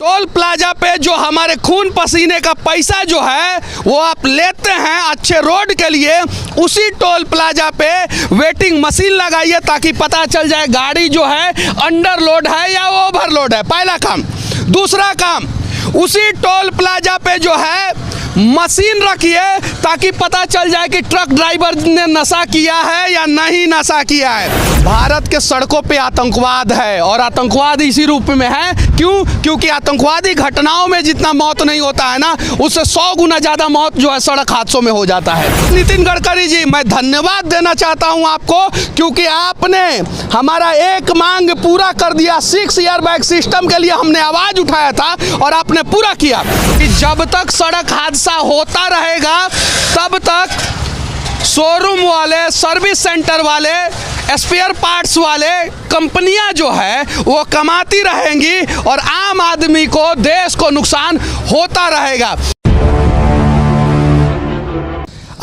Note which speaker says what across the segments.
Speaker 1: Toll plaza पे जो हमारे खून पसीने का पैसा जो है वो आप लेते हैं अच्छे रोड के लिए, उसी टोल प्लाजा पे वेटिंग मशीन लगाइए ताकि पता चल जाए गाड़ी जो है अंडरलोड है या ओवरलोड है। पहला काम। दूसरा काम, उसी टोल प्लाजा पे जो है मशीन रखिए ताकि पता चल जाए कि ट्रक ड्राइवर ने नशा किया है या नहीं नशा किया है। भारत के सड़कों पे आतंकवाद है और आतंकवाद इसी रूप में है। क्यों? क्योंकि आतंकवादी घटनाओं में जितना मौत नहीं होता है ना, उससे 100 गुना ज़्यादा मौत जो है सड़क हादसों में हो जाता है। नितिन गडकरी जी, मैं धन्यवाद देना चाहता हूं आपको, क्योंकि आपने हमारा एक मांग पूरा कर दिया। 6 ईयर बैग सिस्टम के लिए हमने आवाज़ उठाया था और आपने पूरा किया कि जब तक सड़क हादसा होता रहेगा तब तक शोरूम वाले, सर्विस सेंटर वाले, स्पेयर पार्ट्स वाले कंपनियां जो है वो कमाती रहेंगी और आम आदमी को, देश को नुकसान होता रहेगा।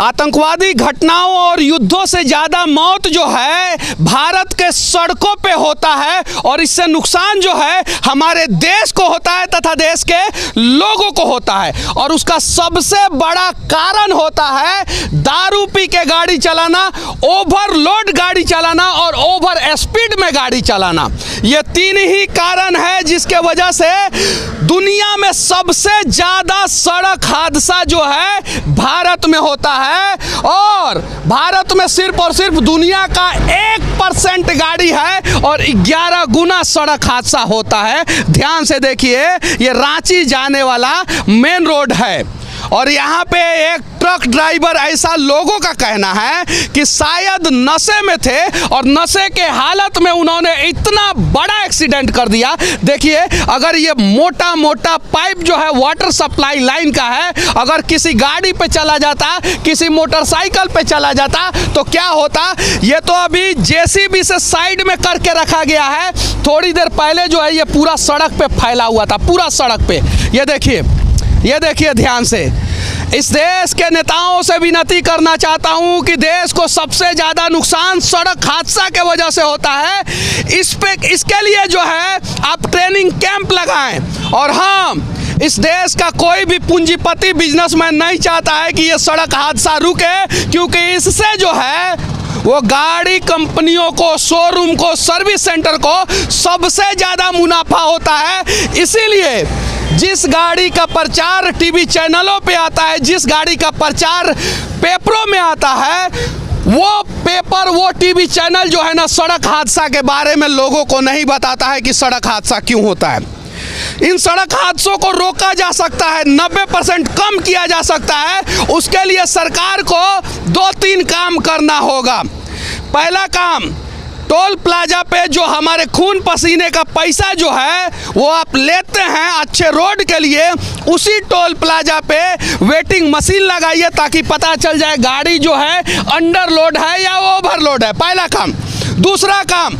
Speaker 1: आतंकवादी घटनाओं और युद्धों से ज़्यादा मौत जो है भारत के सड़कों पे होता है और इससे नुकसान जो है हमारे देश को होता है तथा देश के लोगों को होता है। और उसका सबसे बड़ा कारण होता है दारू पी के गाड़ी चलाना, ओवरलोड गाड़ी चलाना और ओवर स्पीड में गाड़ी चलाना। ये 3 ही कारण है जिसके वजह से दुनिया में सबसे ज़्यादा सड़क हादसा जो है भारत में होता है। और भारत में सिर्फ और सिर्फ दुनिया का 1% गाड़ी है और 11 गुना सड़क हादसा होता है। ध्यान से देखिए, ये रांची जाने वाला मेन रोड है और यहाँ पे एक ट्रक ड्राइवर, ऐसा लोगों का कहना है कि शायद नशे में थे और नशे के हालत में उन्होंने इतना बड़ा एक्सीडेंट कर दिया। देखिए, अगर ये मोटा मोटा पाइप जो है वाटर सप्लाई लाइन का है, अगर किसी गाड़ी पे चला जाता, किसी मोटरसाइकिल पे चला जाता तो क्या होता। ये तो अभी जेसीबी से साइड में करके रखा गया है, थोड़ी देर पहले जो है ये पूरा सड़क पे फैला हुआ था, पूरा सड़क पे। ये देखिए ध्यान से। इस देश के नेताओं से विनती करना चाहता हूं कि देश को सबसे ज़्यादा नुकसान सड़क हादसा के वजह से होता है। इसके लिए जो है आप ट्रेनिंग कैंप लगाएं। और हाँ, इस देश का कोई भी पूंजीपति, बिजनेसमैन नहीं चाहता है कि ये सड़क हादसा रुके, क्योंकि इससे जो है वो गाड़ी कंपनियों को, शोरूम को, सर्विस सेंटर को सबसे ज़्यादा मुनाफा होता है। इसीलिए जिस गाड़ी का प्रचार टीवी चैनलों पे आता है, जिस गाड़ी का प्रचार पेपरों में आता है, वो पेपर, वो टीवी चैनल जो है ना, सड़क हादसा के बारे में लोगों को नहीं बताता है कि सड़क हादसा क्यों होता है। इन सड़क हादसों को रोका जा सकता है, 90% कम किया जा सकता है। उसके लिए सरकार को 2-3 काम करना होगा। पहला काम, टोल प्लाजा पे जो हमारे खून पसीने का पैसा जो है वो आप लेते हैं अच्छे रोड के लिए, उसी टोल प्लाजा पे वेटिंग मशीन लगाइए ताकि पता चल जाए गाड़ी जो है अंडरलोड है या ओवरलोड है। पहला काम। दूसरा काम,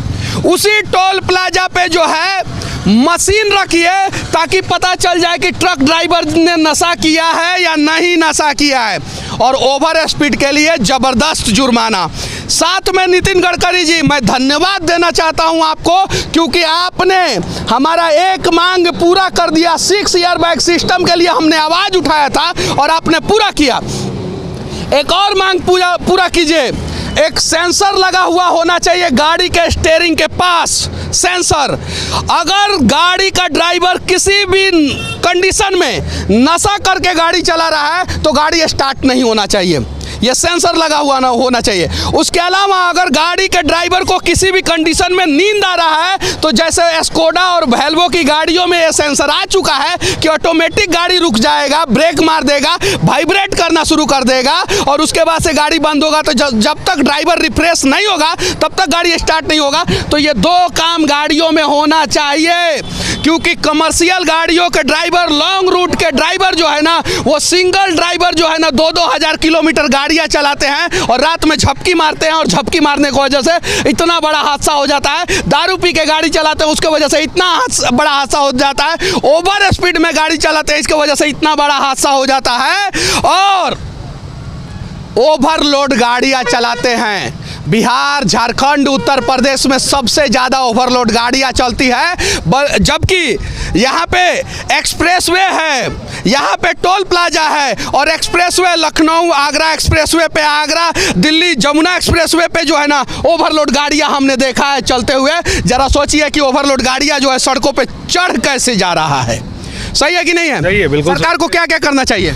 Speaker 1: उसी टोल प्लाजा पे जो है मशीन रखिए ताकि पता चल जाए कि ट्रक ड्राइवर ने नशा किया है या नहीं नशा किया है। और ओवर स्पीड के लिए ज़बरदस्त जुर्माना। साथ में नितिन गडकरी जी, मैं धन्यवाद देना चाहता हूं आपको, क्योंकि आपने हमारा एक मांग पूरा कर दिया। 6 ईयर बैग सिस्टम के लिए हमने आवाज़ उठाया था और आपने पूरा किया। एक और मांग पूरा कीजिए। एक सेंसर लगा हुआ होना चाहिए गाड़ी के स्टीयरिंग के पास, सेंसर। अगर गाड़ी का ड्राइवर किसी भी कंडीशन में नशा करके गाड़ी चला रहा है तो गाड़ी स्टार्ट नहीं होना चाहिए, ये सेंसर लगा हुआ ना होना चाहिए। उसके अलावा अगर गाड़ी के ड्राइवर को किसी भी कंडीशन में नींद आ रहा है तो जैसे स्कोडा और वोल्वो की गाड़ियों में ये सेंसर आ चुका है कि ऑटोमेटिक गाड़ी रुक जाएगा, ब्रेक मार देगा, वाइब्रेट करना शुरू कर देगा और उसके बाद से गाड़ी बंद होगा। तो जब तक ड्राइवर रिफ्रेश नहीं होगा तब तक गाड़ी स्टार्ट नहीं होगा। तो ये 2 काम गाड़ियों में होना चाहिए, क्योंकि कमर्शियल गाड़ियों के ड्राइवर, लॉन्ग रूट के ड्राइवर जो है ना, वो सिंगल ड्राइवर जो है ना 2-2 हज़ार किलोमीटर गाड़ियाँ चलाते हैं और रात में झपकी मारते हैं और झपकी मारने की वजह से इतना बड़ा हादसा हो जाता है। दारू पी के गाड़ी चलाते हैं उसके वजह से इतना बड़ा हादसा हो जाता है। ओवर स्पीड में गाड़ी चलाते हैं इसके वजह से इतना बड़ा हादसा हो जाता है। और ओवरलोड गाड़ियाँ चलाते हैं, बिहार, झारखंड, उत्तर प्रदेश में सबसे ज़्यादा ओवरलोड गाड़ियाँ चलती है, जबकि यहाँ पे एक्सप्रेसवे है, यहाँ पे टोल प्लाजा है और एक्सप्रेसवे लखनऊ आगरा एक्सप्रेसवे पे, आगरा दिल्ली जमुना एक्सप्रेसवे पे जो है ना ओवरलोड गाड़ियाँ हमने देखा है चलते हुए। जरा सोचिए कि ओवरलोड गाड़ियाँ जो है सड़कों पे चढ़ कैसे जा रहा है। सही है कि नहीं है?
Speaker 2: सही है, बिल्कुल।
Speaker 1: सरकार को क्या क्या करना चाहिए?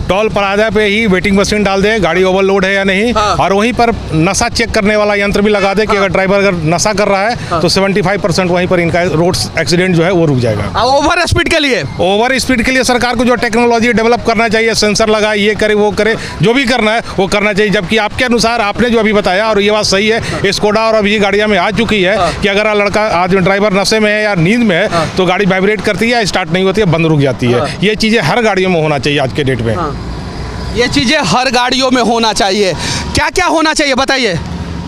Speaker 2: टोल प्लाजा पे ही वेटिंग मशीन डाल दे, गाड़ी ओवरलोड है या नहीं।
Speaker 1: हाँ।
Speaker 2: और वहीं पर नशा चेक करने वाला यंत्र भी लगा दे कि अगर ड्राइवर अगर नशा कर रहा है तो 75% वहीं पर इनका रोड एक्सीडेंट जो है वो रुक जाएगा।
Speaker 1: ओवर स्पीड के लिए,
Speaker 2: ओवर स्पीड के लिए सरकार को जो टेक्नोलॉजी डेवलप करना चाहिए, सेंसर लगाए, ये करे वो करे, जो भी करना है वो करना चाहिए। जबकि आपके अनुसार आपने जो अभी बताया और ये बात सही है, स्कोडा और अभी ये गाड़ियाँ में आ चुकी है कि अगर लड़का आज ड्राइवर नशे में है या नींद में है तो गाड़ी वाइब्रेट करती है, स्टार्ट नहीं होती है, बंद रुक जाती है। ये चीज़ें हर गाड़ियों में होना चाहिए आज के डेट में।
Speaker 1: ये चीज़ें हर गाड़ियों में होना चाहिए। क्या क्या होना चाहिए बताइए?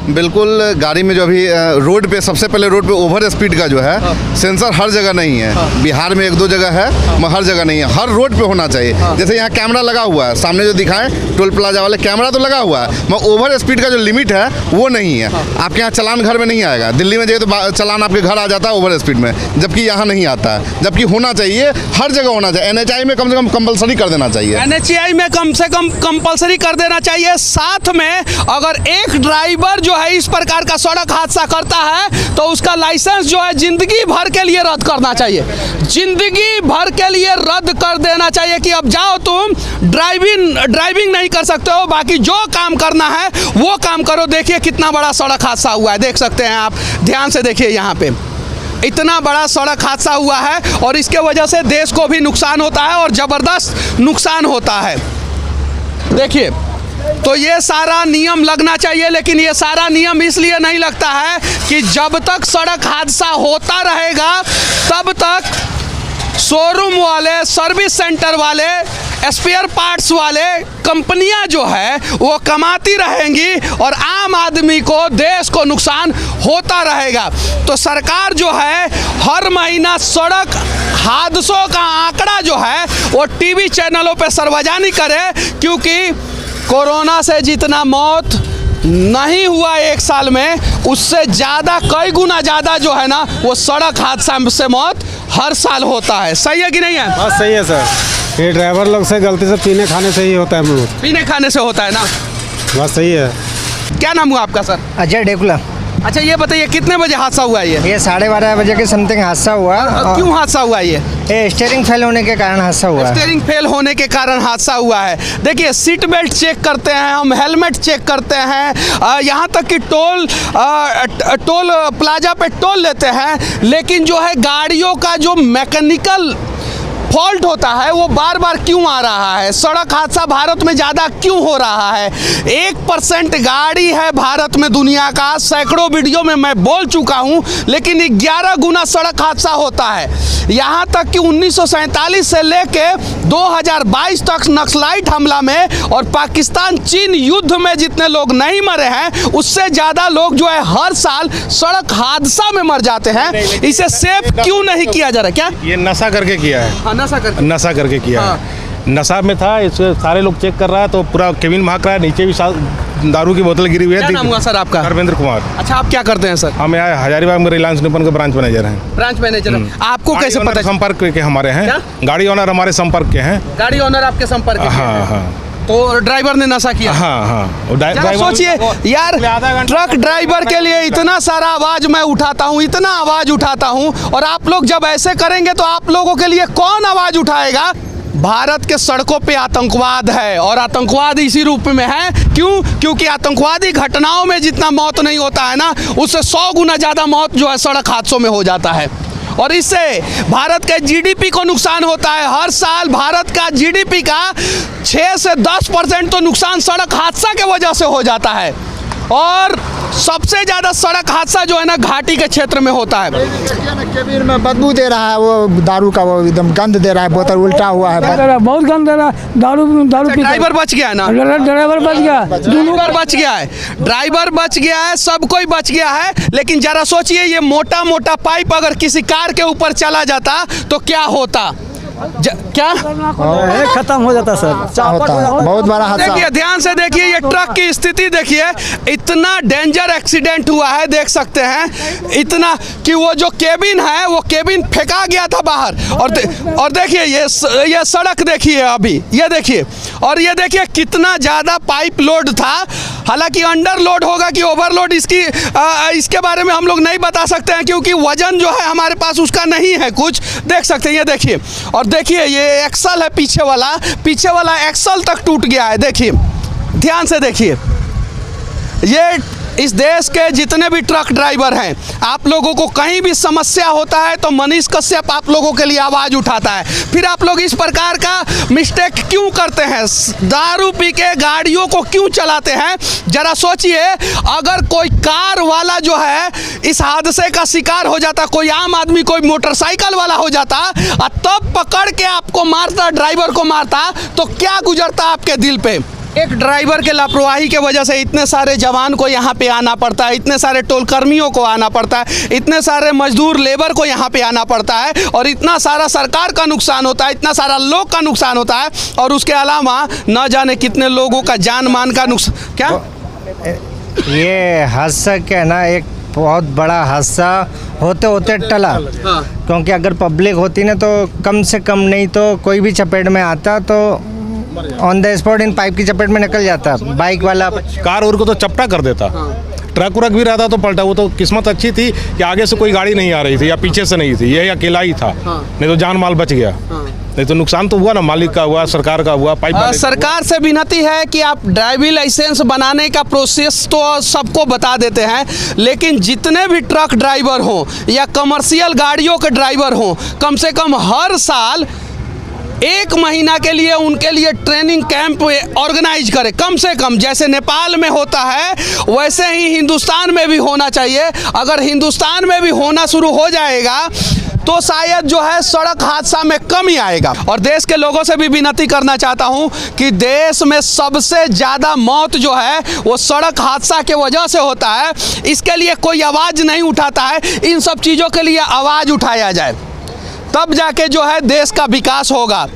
Speaker 3: बिल्कुल, गाड़ी में जो अभी रोड पे सबसे पहले रोड पे ओवर स्पीड का जो है सेंसर हर जगह नहीं है। बिहार में 1-2 जगह है, मगर हर जगह नहीं है। हर रोड पे होना चाहिए। जैसे यहाँ कैमरा लगा हुआ है, सामने जो दिखाएं टोल प्लाजा वाले कैमरा तो लगा हुआ है, मगर ओवर स्पीड का जो लिमिट है वो नहीं है। आपके यहाँ चालान घर में नहीं आएगा। दिल्ली में जो तो चालान आपके घर आ जाता है ओवर स्पीड में, जबकि यहाँ नहीं आता है। जबकि होना चाहिए, हर जगह होना चाहिए। NHI में कम से कम कंपलसरी कर देना चाहिए।
Speaker 1: NHI में कम से कम कंपलसरी कर देना चाहिए। साथ में अगर एक ड्राइवर जो है इस प्रकार का सड़क हादसा करता है तो उसका लाइसेंस जो है जिंदगी भर के लिए रद्द करना चाहिए। जिंदगी भर के लिए रद्द कर देना चाहिए कि अब जाओ तुम ड्राइविंग नहीं कर सकते हो, बाकी जो काम करना है वो काम करो। देखिए कितना बड़ा सड़क हादसा हुआ है, देख सकते हैं आप, ध्यान से देखिए। यहाँ पे इतना बड़ा सड़क हादसा हुआ है और इसके वजह से देश को भी नुकसान होता है और ज़बरदस्त नुकसान होता है। देखिए, तो ये सारा नियम लगना चाहिए, लेकिन ये सारा नियम इसलिए नहीं लगता है कि जब तक सड़क हादसा होता रहेगा तब तक शोरूम वाले, सर्विस सेंटर वाले, स्पेयर पार्ट्स वाले कंपनियां जो है वो कमाती रहेंगी और आम आदमी को, देश को नुकसान होता रहेगा। तो सरकार जो है हर महीना सड़क हादसों का आंकड़ा जो है वो टीवी चैनलों पे सार्वजनिक करे, क्योंकि कोरोना से जितना मौत नहीं हुआ एक साल में, उससे ज़्यादा, कई गुना ज़्यादा जो है ना वो सड़क हादसा से मौत हर साल होता है। सही है कि नहीं है?
Speaker 4: हाँ सही है सर। ये ड्राइवर लोग से गलती से पीने खाने से ही होता है। हम लोग
Speaker 1: पीने खाने से होता है ना?
Speaker 4: बस सही है।
Speaker 1: क्या नाम हुआ आपका सर?
Speaker 5: अजय डेकुला।
Speaker 1: अच्छा ये बताइए कितने बजे हादसा हुआ ये?
Speaker 5: 12:30 बजे के समथिंग हादसा हुआ।
Speaker 1: क्यों हादसा हुआ ये?
Speaker 5: स्टीयरिंग फेल होने के कारण हादसा हुआ।
Speaker 1: स्टीयरिंग फेल होने के कारण हादसा हुआ है। देखिए, सीट बेल्ट चेक करते हैं हम, हेलमेट चेक करते हैं, यहाँ तक कि टोल प्लाजा पे टोल लेते हैं, लेकिन जो है गाड़ियों का जो मैकेनिकल फॉल्ट होता है वो बार बार क्यों आ रहा है? सड़क हादसा भारत में ज़्यादा क्यों हो रहा है? 1% गाड़ी है भारत में दुनिया का, सैकड़ों वीडियो में मैं बोल चुका हूँ, लेकिन 11 गुना सड़क हादसा होता है। यहाँ तक कि 1947 से लेके 2022 तक नक्सलाइट हमला में और पाकिस्तान चीन युद्ध में जितने लोग नहीं मरे हैं, उससे ज़्यादा लोग जो है हर साल सड़क हादसा में मर जाते हैं। इसे सेफ क्यों नहीं किया जा रहा? क्या
Speaker 2: ये नशा करके किया है?
Speaker 1: नशा करके
Speaker 2: किया है। नशा में था, इसको सारे लोग चेक कर रहा है तो पूरा केबिन महक रहा है, नीचे भी दारू की बोतल गिरी हुई है।
Speaker 1: क्या नाम हुआ सर आपका?
Speaker 2: धर्मेंद्र कुमार।
Speaker 1: अच्छा, आप क्या करते हैं सर?
Speaker 2: हम यहाँ हजारीबाग में रिलायंस निपन के ब्रांच मैनेजर हैं।
Speaker 1: ब्रांच मैनेजर हैं। आपको कैसे पता?
Speaker 2: संपर्क के हमारे हैं। गाड़ी ओनर हमारे संपर्क के हैं।
Speaker 1: गाड़ी ओनर आपके संपर्क के?
Speaker 2: हाँ हाँ।
Speaker 1: तो ड्राइवर ने नशा किया?
Speaker 2: हाँ हाँ।
Speaker 1: सोचिए यार, ट्रक ड्राइवर के लिए इतना सारा आवाज मैं उठाता हूँ, इतना आवाज उठाता हूँ, और आप लोग जब ऐसे करेंगे तो आप लोगों के लिए कौन आवाज उठाएगा? भारत के सड़कों पे आतंकवाद है, और आतंकवाद इसी रूप में है। क्यों? क्योंकि आतंकवादी घटनाओं में जितना मौत नहीं होता है ना, उससे 100 गुना ज़्यादा मौत जो है सड़क हादसों में हो जाता है, और इससे भारत के जीडीपी को नुकसान होता है। हर साल भारत का जीडीपी का 6 से 10% तो नुकसान सड़क हादसा के वजह से हो जाता है, और सबसे ज़्यादा सड़क हादसा जो है ना घाटी के क्षेत्र में होता है।
Speaker 6: केबिन में बदबू दे रहा है, वो दारू का, वो एकदम गंद दे रहा है, बोतल उल्टा हुआ है,
Speaker 5: बहुत गंद दे रहा है। दारू
Speaker 1: ड्राइवर बच गया है ना?
Speaker 5: ड्राइवर बच गया,
Speaker 1: ड्राइवर बच गया है, ड्राइवर बच गया है, सब कोई बच गया है। लेकिन जरा सोचिए, ये मोटा मोटा पाइप अगर किसी कार के ऊपर चला जाता तो क्या होता? क्या
Speaker 4: खत्म हो जाता सर।
Speaker 6: होता है बहुत बड़ा हादसा।
Speaker 1: देखिए ध्यान से देखिए, ये ट्रक की स्थिति देखिए, इतना डेंजर एक्सीडेंट हुआ है, देख सकते हैं इतना कि वो जो केबिन है वो केबिन फेंका गया था बाहर। और देखिए ये सड़क देखिए अभी, ये देखिए, और ये देखिए कितना ज़्यादा पाइप लोड था। हालांकि अंडर लोड होगा कि ओवरलोड, इसके बारे में हम लोग नहीं बता सकते हैं, क्योंकि वजन जो है हमारे पास उसका नहीं है कुछ। देख सकते हैं, ये देखिए, और देखिए ये एक्सल है, पीछे वाला एक्सल तक टूट गया है। देखिए ध्यान से देखिए, ये इस देश के जितने भी ट्रक ड्राइवर हैं, आप लोगों को कहीं भी समस्या होता है तो मनीष कश्यप आप लोगों के लिए आवाज़ उठाता है। फिर आप लोग इस प्रकार का मिस्टेक क्यों करते हैं? दारू पी के गाड़ियों को क्यों चलाते हैं? जरा सोचिए, अगर कोई कार वाला जो है इस हादसे का शिकार हो जाता, कोई आम आदमी, कोई मोटरसाइकिल वाला हो जाता और तब पकड़ के आपको मारता, ड्राइवर को मारता, तो क्या गुजरता आपके दिल पे? एक ड्राइवर के लापरवाही के वजह से इतने सारे जवान को यहाँ पे आना पड़ता है, इतने सारे टोल कर्मियों को आना पड़ता है, इतने सारे मजदूर लेबर को यहाँ पे आना पड़ता है, और इतना सारा सरकार का नुकसान होता है, इतना सारा लोग का नुकसान होता है, और उसके अलावा न जाने कितने लोगों का जान मान का नुकसान। क्या
Speaker 5: ये हादसा क्या है ना, एक बहुत बड़ा हादसा होते होते टला। क्योंकि अगर पब्लिक होती ना तो कम से कम नहीं तो कोई भी चपेट में आता तो on the spot in pipe की चपेट में निकल जाता बाइक वाला।
Speaker 2: कार उर को तो चपटा कर देता। ट्रक उरक भी रहता तो पलटा। वो तो किस्मत अच्छी थी कि आगे से कोई गाड़ी नहीं आ रही थी या पीछे से नहीं थी, ये अकेला ही था। नहीं तो जान माल बच गया। नहीं तो नुकसान तो हुआ ना, मालिक का हुआ, सरकार का हुआ।
Speaker 1: सरकार से विनती है कि आप ड्राइविंग लाइसेंस बनाने का प्रोसेस तो सबको बता देते हैं, लेकिन जितने भी ट्रक ड्राइवर हों या कमर्शियल गाड़ियों के ड्राइवर हों, कम से कम हर साल 1 महीना के लिए उनके लिए ट्रेनिंग कैंप ऑर्गेनाइज करें। कम से कम जैसे नेपाल में होता है वैसे ही हिंदुस्तान में भी होना चाहिए। अगर हिंदुस्तान में भी होना शुरू हो जाएगा तो शायद जो है सड़क हादसा में कमी आएगा। और देश के लोगों से भी विनती करना चाहता हूं कि देश में सबसे ज़्यादा मौत जो है वो सड़क हादसा के वजह से होता है। इसके लिए कोई आवाज़ नहीं उठाता है। इन सब चीज़ों के लिए आवाज़ उठाया जाए, तब जाके जो है देश का विकास होगा।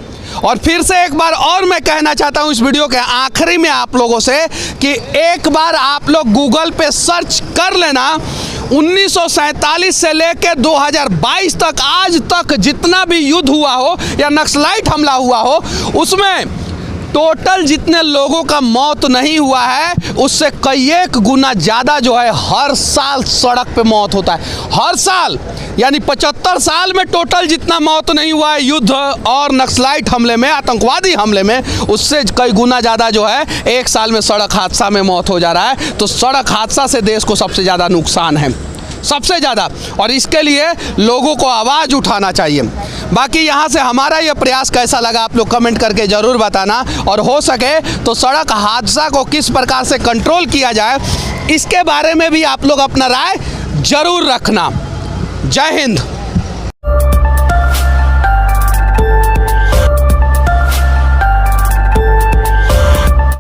Speaker 1: और फिर से एक बार और मैं कहना चाहता हूं इस वीडियो के आखिरी में आप लोगों से कि एक बार आप लोग गूगल पे सर्च कर लेना, 1947 से लेकर 2022 तक, आज तक जितना भी युद्ध हुआ हो या नक्सलाइट हमला हुआ हो, उसमें टोटल जितने लोगों का मौत नहीं हुआ है उससे कई एक गुना ज़्यादा जो है हर साल सड़क पे मौत होता है। हर साल, यानी 75 साल में टोटल जितना मौत नहीं हुआ है युद्ध और नक्सलाइट हमले में, आतंकवादी हमले में, उससे कई गुना ज़्यादा जो है एक साल में सड़क हादसा में मौत हो जा रहा है। तो सड़क हादसा से देश को सबसे ज़्यादा नुकसान है, सबसे ज़्यादा, और इसके लिए लोगों को आवाज़ उठाना चाहिए। बाकी यहाँ से हमारा ये प्रयास कैसा लगा आप लोग कमेंट करके ज़रूर बताना, और हो सके तो सड़क हादसा को किस प्रकार से कंट्रोल किया जाए इसके बारे में भी आप लोग अपना राय ज़रूर रखना। जय हिंद।